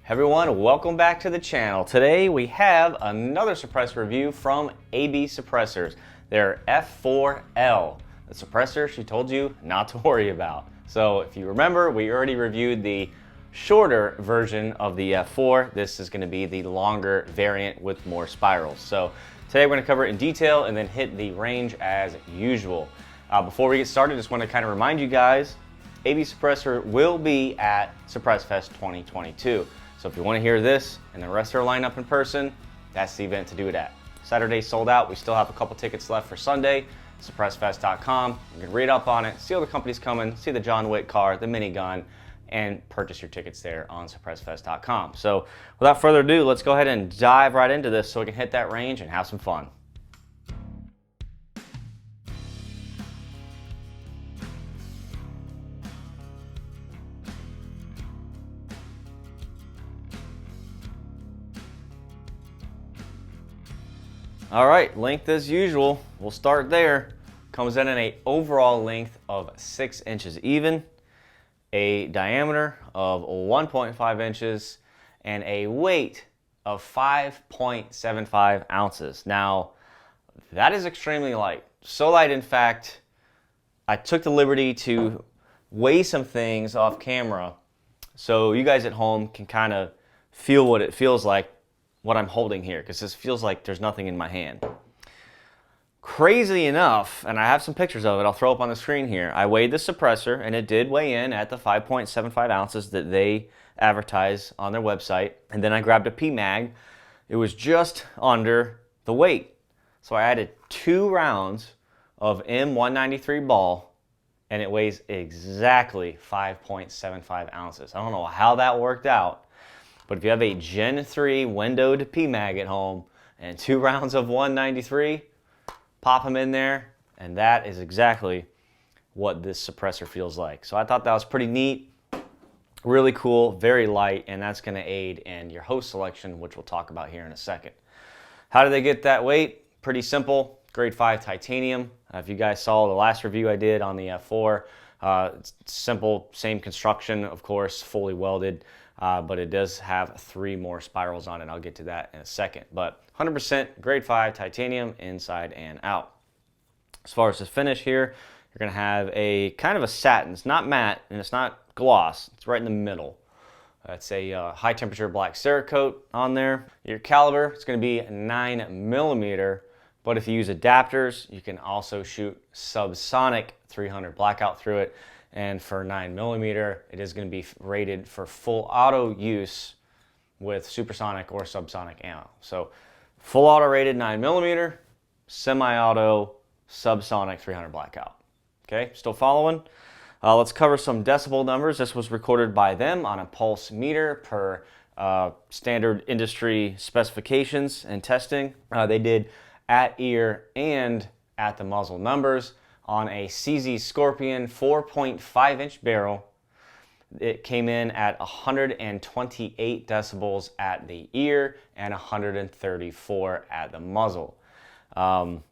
Everyone, welcome back to the channel. Today we have another suppressor review from AB Suppressors, their F4L, the suppressor she told you not to worry about. So if you remember, we already reviewed the shorter version of the F4. This is going to be the longer variant with more spirals. So today we're going to cover it in detail and then hit the range as usual. Before we get started, I just want to kind of remind you guys, AB Suppressor will be at Suppress Fest 2022. So if you want to hear this and the rest of our lineup in person, that's the event to do it at. Saturday sold out. We still have a couple tickets left for Sunday. SuppressFest.com. You can read up on it, see all the companies coming, see the John Wick car, the minigun, and purchase your tickets there on SuppressFest.com. So without further ado, let's go ahead and dive right into this so we can hit that range and have some fun. All right, length as usual. We'll start there. Comes in at an overall length of 6 inches even, a diameter of 1.5 inches, and a weight of 5.75 ounces. Now, that is extremely light. So light, in fact, I took the liberty to weigh some things off camera so you guys at home can kind of feel what it feels like, what I'm holding here, because this feels like there's nothing in my hand. Crazy enough, and I have some pictures of it, I'll throw up on the screen here. I weighed the suppressor and it did weigh in at the 5.75 ounces that they advertise on their website. And then I grabbed a PMag. It was just under the weight. So I added 2 rounds of M193 ball and it weighs exactly 5.75 ounces. I don't know how that worked out. But if you have a Gen 3 windowed PMag at home and 2 rounds of 193, pop them in there, and that is exactly what this suppressor feels like. So I thought that was pretty neat, really cool, very light, and that's going to aid in your host selection, which we'll talk about here in a second. How do they get that weight? Pretty simple, grade 5 titanium. If you guys saw the last review I did on the F4, it's simple, same construction, of course, fully welded. But it does have 3 more spirals on it. I'll get to that in a second. But 100% grade 5 titanium inside and out. As far as the finish here, you're going to have a kind of a satin. It's not matte and it's not gloss. It's right in the middle. It's a high temperature black Cerakote on there. Your caliber, it's going to be 9mm. But if you use adapters, you can also shoot subsonic 300 blackout through it. And for 9mm, it is going to be rated for full auto use with supersonic or subsonic ammo. So full auto rated 9mm, semi-auto, subsonic 300 blackout. Okay, still following? Let's cover some decibel numbers. This was recorded by them on a pulse meter per standard industry specifications and testing. They did at ear and at the muzzle numbers. On a CZ Scorpion 4.5 inch barrel, it came in at 128 decibels at the ear and 134 at the muzzle. And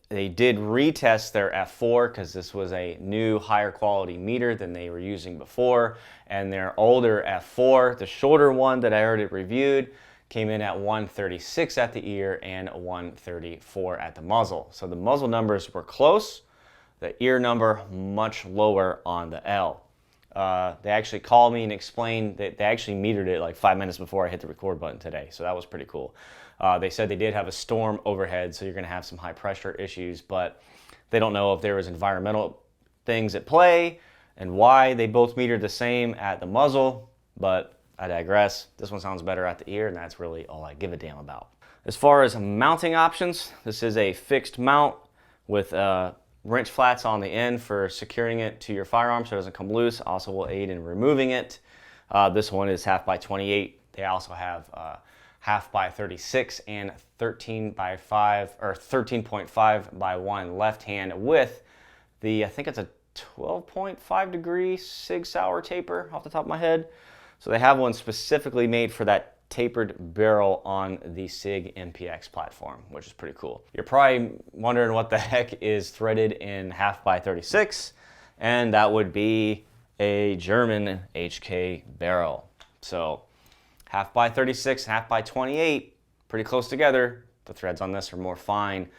they did retest their F4 because this was a new higher quality meter than they were using before. And their older F4, the shorter one that I already reviewed, came in at 136 at the ear and 134 at the muzzle. So the muzzle numbers were close. The ear number much lower on the L. They actually called me and explained that they actually metered it like 5 minutes before I hit the record button today. So that was pretty cool. They said they did have a storm overhead, so you're going to have some high pressure issues, but they don't know if there was environmental things at play and why they both metered the same at the muzzle, but I digress. This one sounds better at the ear, and that's really all I give a damn about. As far as mounting options, this is a fixed mount with wrench flats on the end for securing it to your firearm so it doesn't come loose. Also will aid in removing it. This one is 1/2 by 28. They also have 1/2 by 36 and 13 by 5 or 13.5 by 1 left hand with the, I think it's a 12.5 degree Sig Sauer taper off the top of my head. So they have one specifically made for that tapered barrel on the SIG MPX platform, which is pretty cool. You're probably wondering what the heck is threaded in 1/2 by 36, and that would be a German HK barrel. So half by 36, half by 28, pretty close together. The threads on this are more fine.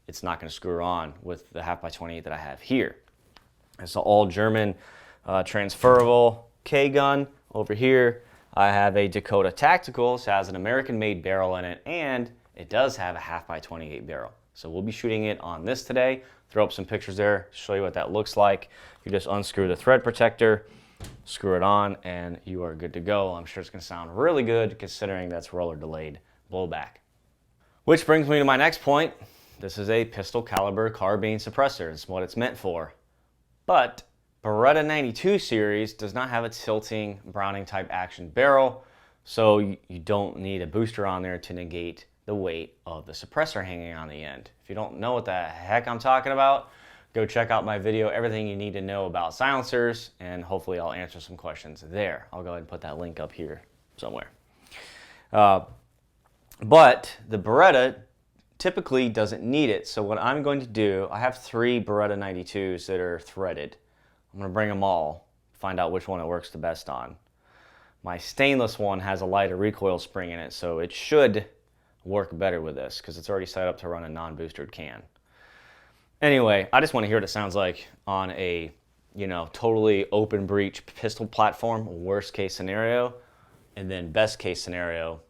It's not going to screw on with the half by 28 that I have here. It's an all German transferable K-gun. Over here, I have a Dakota Tactical. It has an American-made barrel in it, and it does have a half by 28 barrel. So we'll be shooting it on this today. Throw up some pictures there, show you what that looks like. You just unscrew the thread protector, screw it on, and you are good to go. I'm sure it's going to sound really good considering that's roller delayed blowback. Which brings me to my next point. This is a pistol caliber carbine suppressor. It's what it's meant for. But Beretta 92 series does not have a tilting Browning type action barrel, so you don't need a booster on there to negate the weight of the suppressor hanging on the end. If you don't know what the heck I'm talking about, go check out my video, everything you need to know about silencers, and hopefully I'll answer some questions there. I'll go ahead and put that link up here somewhere. But the Beretta typically doesn't need it, so what I'm going to do, I have 3 Beretta 92s that are threaded. I'm going to bring them all, find out which one it works the best on. My stainless one has a lighter recoil spring in it, so it should work better with this because it's already set up to run a non-boostered can. Anyway, I just want to hear what it sounds like on a, totally open breech pistol platform, worst case scenario, and then best case scenario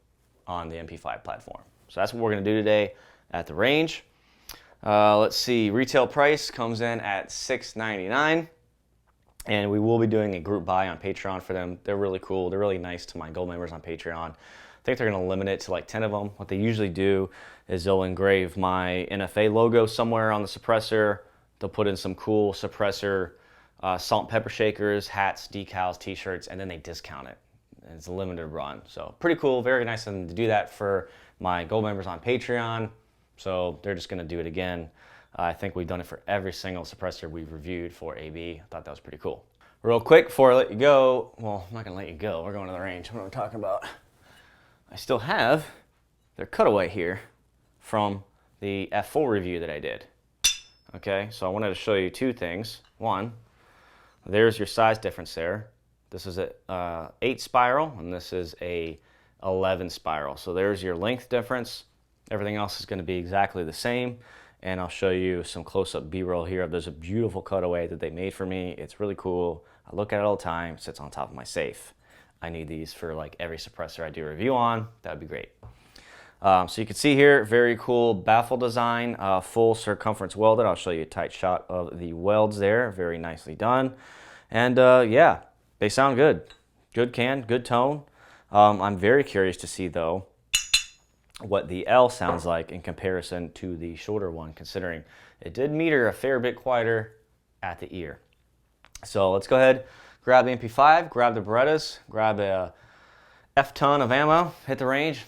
on the MP5 platform. So that's what we're going to do today at the range. Let's see, retail price comes in at $6.99, and we will be doing a group buy on Patreon for them. They're really cool. They're really nice to my gold members on Patreon. I think they're going to limit it to like 10 of them. What they usually do is they'll engrave my NFA logo somewhere on the suppressor. They'll put in some cool suppressor salt and pepper shakers, hats, decals, t-shirts, and then they discount it. It's a limited run. So pretty cool. Very nice of them to do that for my gold members on Patreon. So they're just going to do it again. I think we've done it for every single suppressor we've reviewed for AB. I thought that was pretty cool. Real quick before I let you go, well, I'm not going to let you go. We're going to the range. What am I talking about? I still have their cutaway here from the F4 review that I did. Okay, so I wanted to show you 2 things. One, there's your size difference there. This is a 8 spiral, and this is a 11 spiral. So there's your length difference. Everything else is going to be exactly the same. And I'll show you some close-up B-roll here. There's a beautiful cutaway that they made for me. It's really cool. I look at it all the time. It sits on top of my safe. I need these for like every suppressor I do a review on. That would be great. So you can see here, very cool baffle design, full circumference welded. I'll show you a tight shot of the welds there. Very nicely done. And yeah, they sound good. Good can, good tone. I'm very curious to see though what the L sounds like in comparison to the shorter one, considering it did meter a fair bit quieter at the ear. So let's go ahead, grab the MP5, grab the Berettas, grab a F-ton of ammo, hit the range.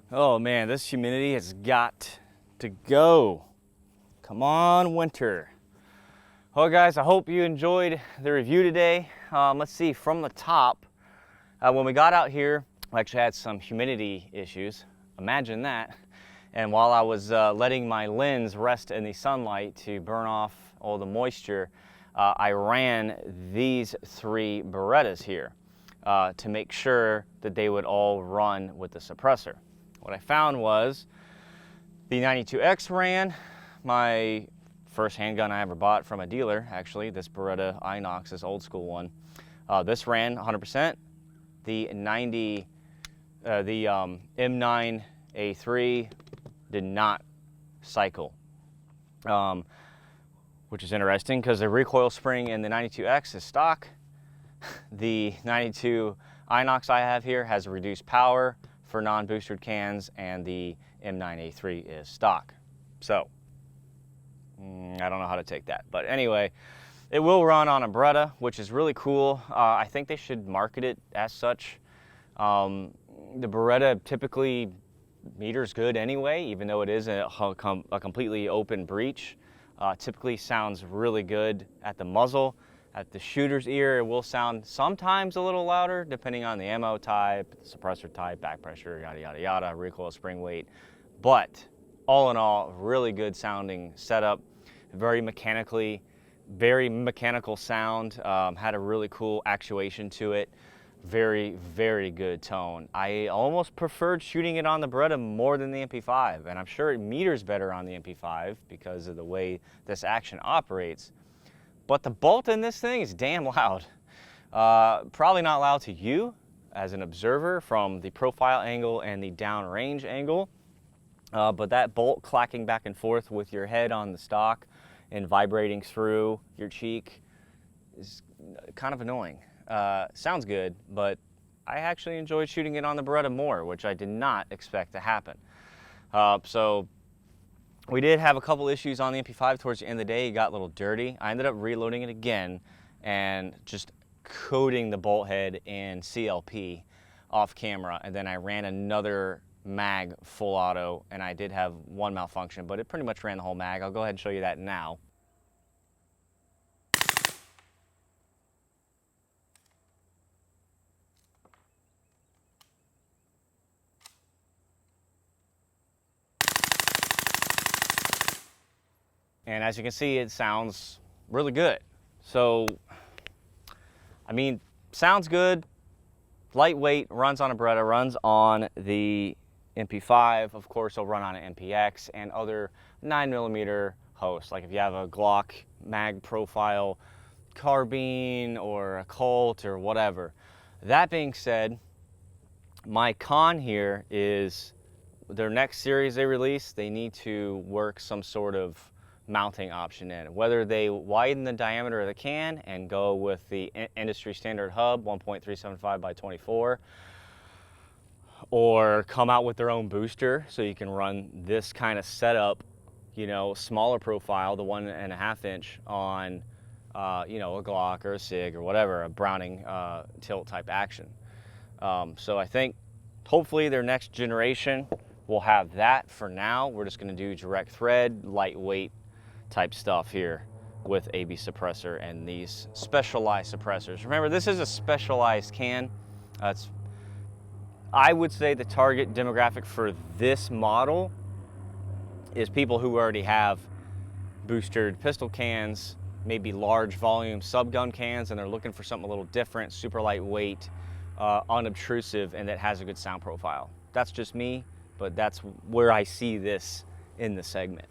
Oh man, this humidity has got to go. Come on, winter. Well guys, I hope you enjoyed the review today. Let's see, from the top, when we got out here, I actually had some humidity issues. Imagine that. And while I was letting my lens rest in the sunlight to burn off all the moisture, I ran these 3 Berettas here to make sure that they would all run with the suppressor. What I found was the 92X ran, my first handgun I ever bought from a dealer, actually, this Beretta Inox, this old school one. This ran 100%. The M9A3 did not cycle, which is interesting because the recoil spring in the 92X is stock. The 92 Inox I have here has a reduced power for non-boostered cans, and the M9A3 is stock. So, I don't know how to take that. But anyway, it will run on a Beretta, which is really cool. I think they should market it as such. The Beretta typically meters good anyway, even though it is a completely open breech. Typically sounds really good at the muzzle. At the shooter's ear, it will sound sometimes a little louder, depending on the ammo type, suppressor type, back pressure, yada, yada, yada, recoil, spring weight. But all in all, really good sounding setup. Very mechanical sound. Had a really cool actuation to it. Very, very good tone. I almost preferred shooting it on the Beretta more than the MP5, and I'm sure it meters better on the MP5 because of the way this action operates. But the bolt in this thing is damn loud. Probably not loud to you as an observer from the profile angle and the downrange angle, but that bolt clacking back and forth with your head on the stock and vibrating through your cheek is kind of annoying. Sounds good, but I actually enjoyed shooting it on the Beretta more, which I did not expect to happen. So we did have a couple issues on the MP5 towards the end of the day. It got a little dirty. I ended up reloading it again and just coating the bolt head in CLP off camera, and then I ran another mag full auto, and I did have one malfunction, but it pretty much ran the whole mag. I'll go ahead and show you that now. And as you can see, it sounds really good. So, I mean, sounds good, lightweight, runs on a Beretta, runs on the MP5. Of course, it'll run on an MPX and other 9mm hosts. Like if you have a Glock mag profile carbine or a Colt or whatever. That being said, my con here is their next series they release, they need to work some sort of mounting option in. Whether they widen the diameter of the can and go with the industry standard hub 1.375 by 24, or come out with their own booster so you can run this kind of setup, you know, smaller profile, the 1.5 inch on you know, a Glock or a SIG or whatever, a Browning tilt type action. So I think hopefully their next generation will have that. For now, we're just going to do direct thread, lightweight type stuff here with AB suppressor and these specialized suppressors. Remember, this is a specialized can. I would say the target demographic for this model is people who already have boostered pistol cans, maybe large volume subgun cans, and they're looking for something a little different, super lightweight, unobtrusive, and that has a good sound profile. That's just me, but that's where I see this in the segment.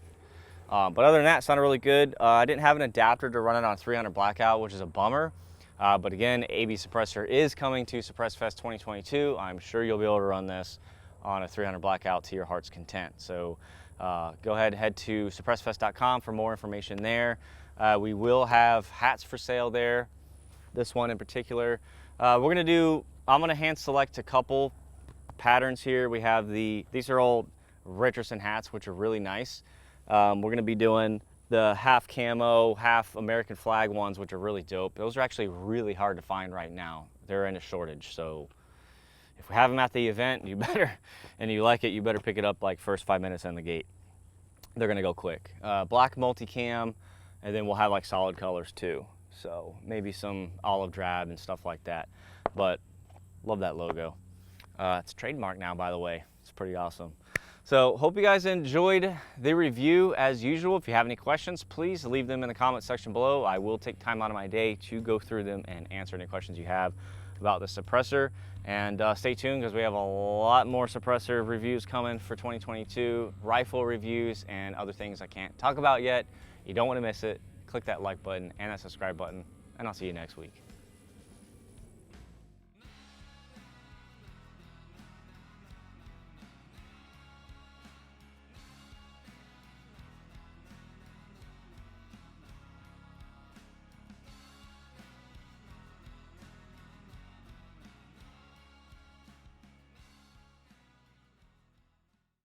But other than that, it sounded really good. I didn't have an adapter to run it on 300 blackout, which is a bummer. But again, AB Suppressor is coming to Suppress Fest 2022. I'm sure you'll be able to run this on a 300 blackout to your heart's content. So go ahead, head to suppressfest.com for more information there. We will have hats for sale there, this one in particular. I'm gonna hand select a couple patterns here. We have these are all Richardson hats, which are really nice. We're gonna be doing the half camo, half American flag ones, which are really dope. Those are actually really hard to find right now. They're in a shortage, so if we have them at the event, you better, and you like it, you better pick it up like first 5 minutes in the gate. They're gonna go quick. Black multicam, and then we'll have like solid colors too. So maybe some olive drab and stuff like that. But love that logo. It's trademarked now, by the way. It's pretty awesome. So hope you guys enjoyed the review as usual. If you have any questions, please leave them in the comment section below. I will take time out of my day to go through them and answer any questions you have about the suppressor. And stay tuned, because we have a lot more suppressor reviews coming for 2022, rifle reviews and other things I can't talk about yet. You don't want to miss it. Click that like button and that subscribe button, and I'll see you next week.